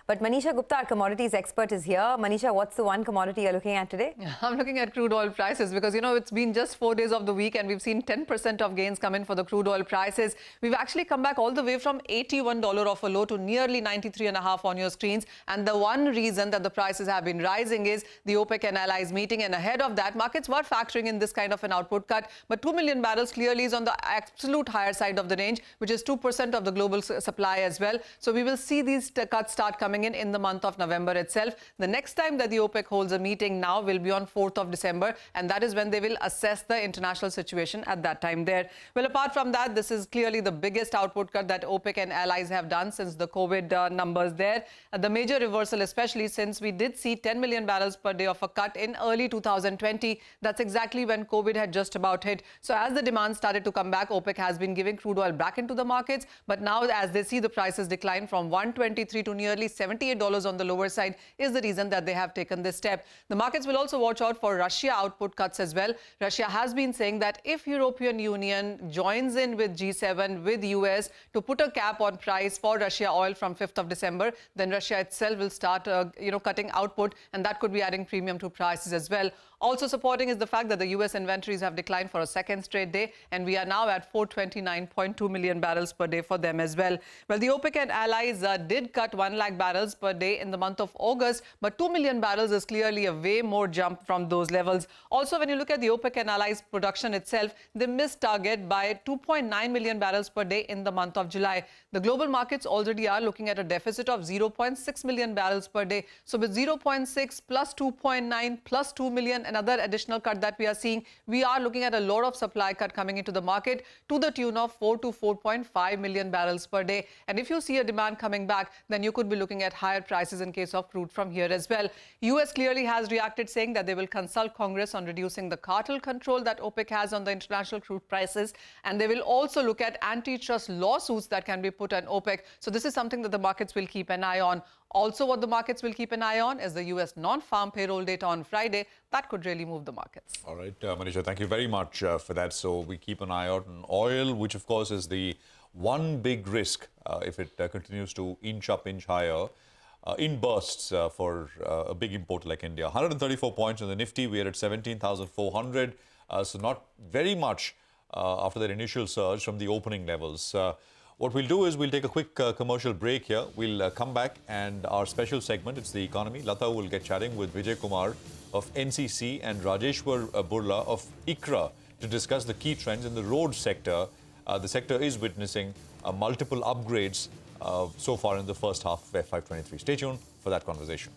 But Manisha Gupta, our commodities expert, is here. Manisha, what's the one commodity you're looking at today? I'm looking at crude oil prices because, it's been just 4 days of the week and we've seen 10% of gains come in for the crude oil prices. We've actually come back all the way from $81 off a low to nearly 93.5 on your screens. And the one reason that the prices have been rising is the OPEC and allies meeting. And ahead of that, markets were factoring in this kind of an output cut. But 2 million barrels clearly is on the absolute higher side of the range, which is 2% of the global supply as well. So we will see these cuts start coming in the month of November itself. The next time that the OPEC holds a meeting now will be on 4th of December, and that is when they will assess the international situation at that time there. Well, apart from that, this is clearly the biggest output cut that OPEC and allies have done since the COVID numbers there. The major reversal, especially since we did see 10 million barrels per day of a cut in early 2020. That's exactly when COVID had just about hit. So as the demand started to come back, OPEC has been giving crude oil back into the markets. But now, as they see the prices decline from $123 to nearly $78 on the lower side, is the reason that they have taken this step. The markets will also watch out for Russia output cuts as well. Russia has been saying that if European Union joins in with G7, with US, to put a cap on price for Russia oil from 5th of December, then Russia itself will start, cutting output, and that could be adding premium to prices as well. Also supporting is the fact that the US inventories have declined for a second straight day, and we are now at 429.2 million barrels per day for them as well. Well, the OPEC and allies did cut 1 lakh barrels per day in the month of August, but 2 million barrels is clearly a way more jump from those levels. Also, when you look at the OPEC and allies production itself, they missed target by 2.9 million barrels per day in the month of July. The global markets already are looking at a deficit of 0.6 million barrels per day. So with 0.6 plus 2.9 plus 2 million, another additional cut that we are seeing, we are looking at a lot of supply cut coming into the market to the tune of 4 to 4.5 million barrels per day. And if you see a demand coming back, then you could be looking at higher prices in case of crude from here as well. US clearly has reacted, saying that they will consult Congress on reducing the cartel control that OPEC has on the international crude prices. And they will also look at antitrust lawsuits that can be put on OPEC. So this is something that the markets will keep an eye on. Also, what the markets will keep an eye on is the US non-farm payroll data on Friday. That could really move the markets. All right, Manisha, thank you very much for that. So we keep an eye out on oil, which of course is the one big risk if it continues to inch higher in bursts for a big importer like India. 134 points in the Nifty. We are at 17,400. So not very much after that initial surge from the opening levels. What we'll do is we'll take a quick commercial break here. We'll come back, and our special segment, it's the economy. Lata will get chatting with Vijay Kumar of NCC and Rajeshwar Burla of ICRA to discuss the key trends in the road sector. The sector is witnessing multiple upgrades so far in the first half of FY23. Stay tuned for that conversation.